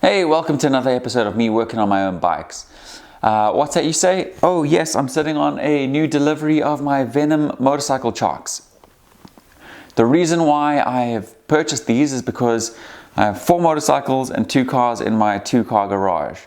Hey, welcome to another episode of me working on my own bikes. What's that you say? Oh yes, I'm sitting on a new delivery of my Venom motorcycle chocks. The reason why I have purchased these is because I have 4 motorcycles and 2 cars in my 2-car garage.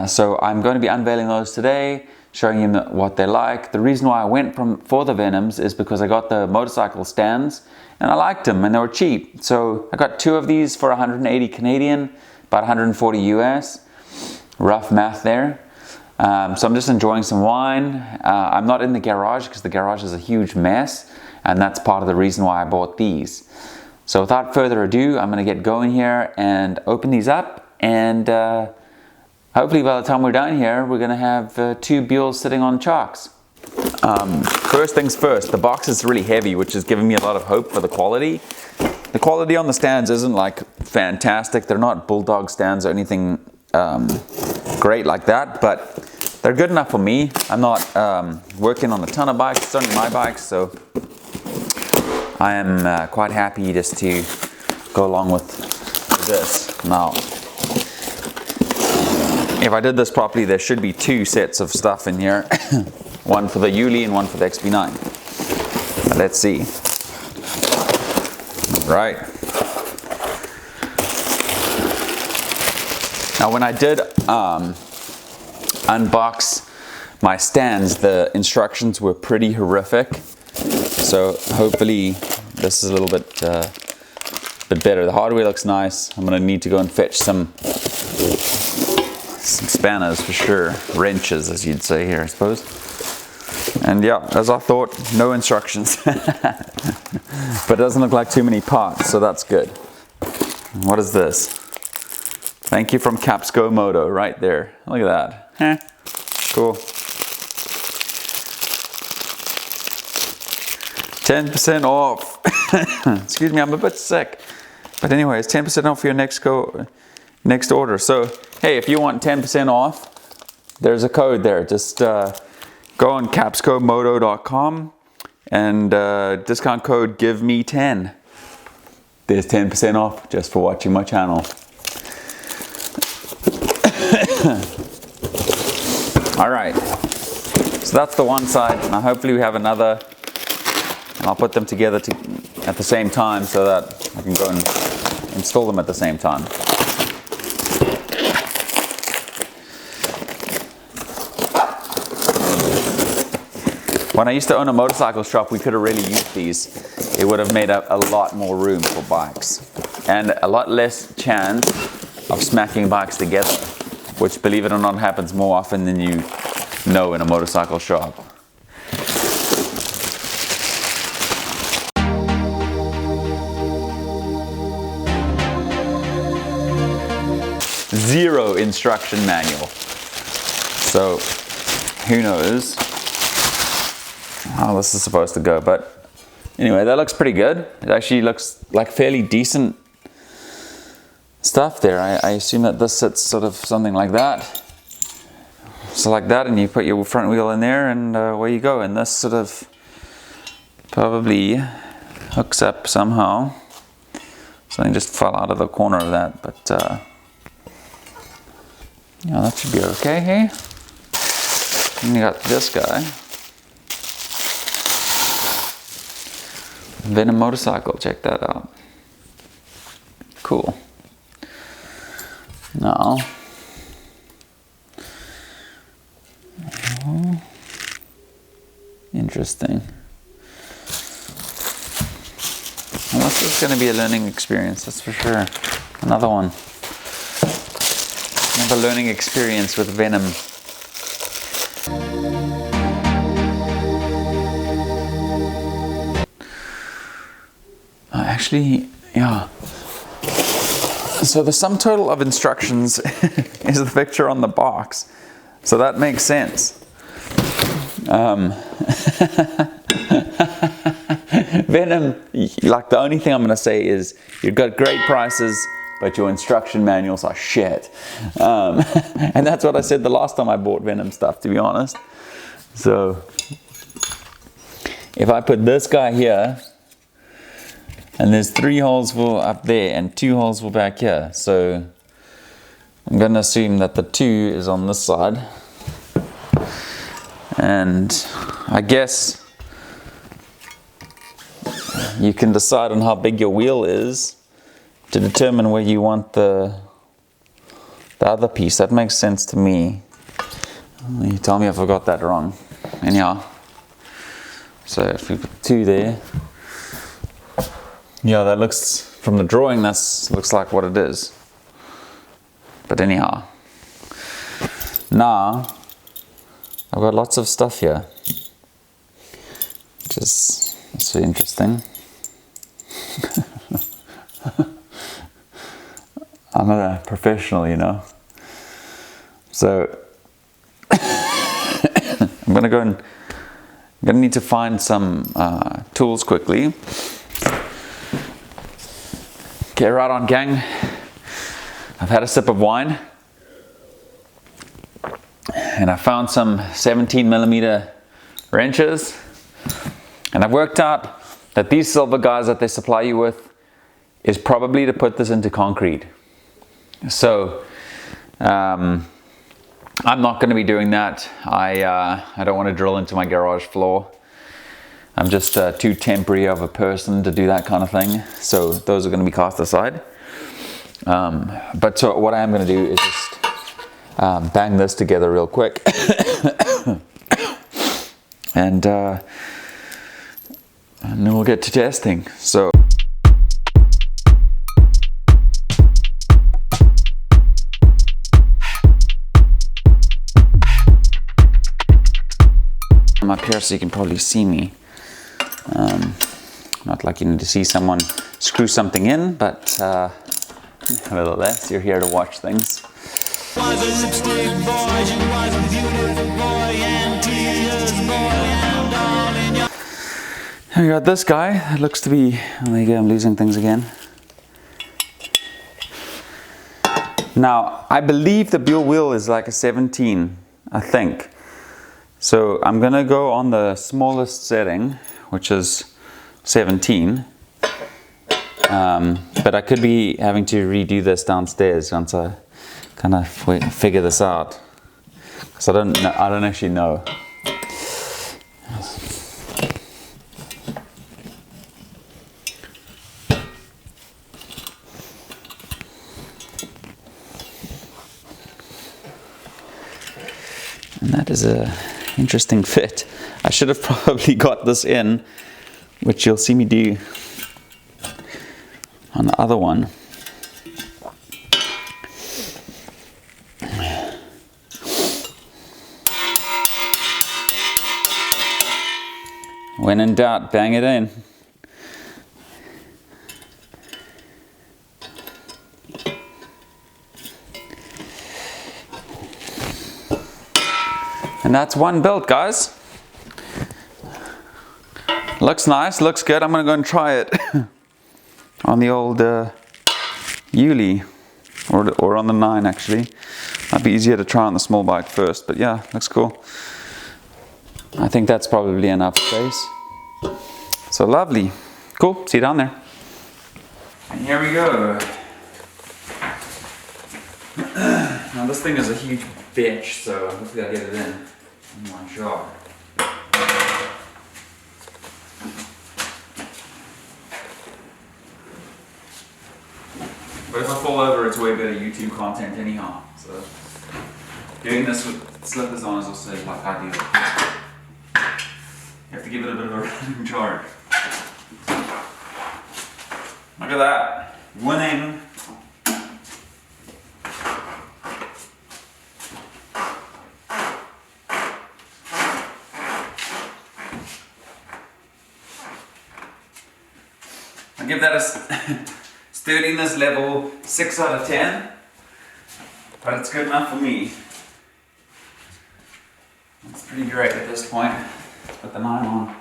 So I'm going to be unveiling those today, showing you what they're like. The reason why I went for the Venoms is because I got the motorcycle stands and I liked them and they were cheap. So I got 2 of these for 180 Canadian, about 140 US, rough math there. So I'm just enjoying some wine. I'm not in the garage because the garage is a huge mess, and that's part of the reason why I bought these. So without further ado, I'm going to get going here and open these up, and hopefully by the time we're done here, we're going to have 2 Buells sitting on chocks. First things first, the box is really heavy, which is giving me a lot of hope for the quality. The quality on the stands isn't like fantastic. They're not Bulldog stands or anything great like that, but they're good enough for me. I'm not working on a ton of bikes. It's only my bikes, so I am quite happy just to go along with this. Now, if I did this properly, there should be 2 sets of stuff in here. One for the Yuli and one for the XB9. But let's see. Right. Now when I did unbox my stands, the instructions were pretty horrific. So hopefully this is a little bit better. The hardware looks nice. I'm gonna need to go and fetch some spanners for sure. Wrenches, as you'd say here, I suppose. And yeah, as I thought, no instructions. But it doesn't look like too many parts, so that's good. What is this? Thank you from Capsco Moto, right there. Look at that. Cool. 10% off. Excuse me, I'm a bit sick. But anyways, 10% off your next order. So, hey, if you want 10% off, there's a code there. Just go on capscomoto.com and discount code GIVEME10. There's 10% off just for watching my channel. All right, so that's the one side. Now hopefully we have another, and I'll put them together at the same time so that I can go and install them at the same time. When I used to own a motorcycle shop, we could have really used these. It would have made a lot more room for bikes and a lot less chance of smacking bikes together, which, believe it or not, happens more often than you know in a motorcycle shop. Zero instruction manual. So who knows how this is supposed to go, but anyway, that looks pretty good. It actually looks like fairly decent stuff there. I assume that this sits sort of something like that. So like that, and you put your front wheel in there, and away you go. And this sort of probably hooks up somehow. Something just fell out of the corner of that, but yeah, that should be okay, hey? And you got this guy. Venom motorcycle, check that out. Cool. Now, interesting. Well, this is going to be a learning experience, that's for sure. Another one. Another learning experience with Venom. Actually, yeah. So the sum total of instructions is the picture on the box. So that makes sense. Venom, like, the only thing I'm going to say is you've got great prices, but your instruction manuals are shit. And that's what I said the last time I bought Venom stuff, to be honest. So if I put this guy here, and there's 3 holes for up there and 2 holes for back here, so I'm going to assume that the 2 is on this side. And I guess you can decide on how big your wheel is to determine where you want the other piece. That makes sense to me. You tell me if I got that wrong. Anyhow, so if we put 2 there, yeah, that looks, from the drawing, that looks like what it is. But anyhow, now I've got lots of stuff here, which is, that's really interesting. I'm not a professional, you know. So I'm gonna need to find some tools quickly. Okay, right on, gang. I've had a sip of wine and I found some 17mm wrenches, and I've worked out that these silver guys that they supply you with is probably to put this into concrete. So I'm not going to be doing that. I don't want to drill into my garage floor. I'm just too temporary of a person to do that kind of thing. So those are going to be cast aside. But so what I am going to do is just bang this together real quick. and then we'll get to testing. So I'm up here so you can probably see me. Not like you need to see someone screw something in, but nevertheless, you're here to watch things. And we got this guy that looks to be, oh, there you go, I'm losing things again. Now, I believe the Buell wheel is like a 17, I think. So I'm gonna go on the smallest setting, which is 17. But I could be having to redo this downstairs once I kind of figure this out, because I don't actually know. And that is a interesting fit. I should have probably got this in, which you'll see me do on the other one. When in doubt, bang it in. And that's one built, guys. Looks nice, looks good. I'm gonna go and try it on the old Yuli, or on the 9 actually. Might be easier to try on the small bike first, but yeah, looks cool. I think that's probably enough space. So lovely. Cool, see you down there. And here we go. Now this thing is a huge bitch, so hopefully I get it in one shot. But if I fall over, it's way better YouTube content anyhow. So doing this with slippers on is also like ideal. You have to give it a bit of a running charge. Look at that, winning. I'll give that a sturdiness level 6 out of 10, but it's good enough for me. It's pretty great at this point. Let's put the 9 on.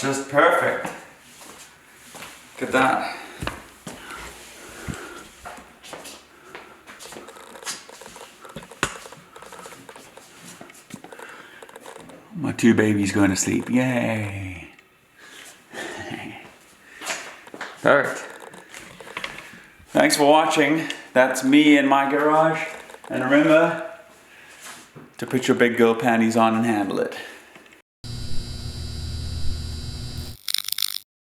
just perfect. Look at that. My two babies going to sleep. Yay. Perfect. Thanks for watching. That's me in my garage. And remember to put your big girl panties on and handle it.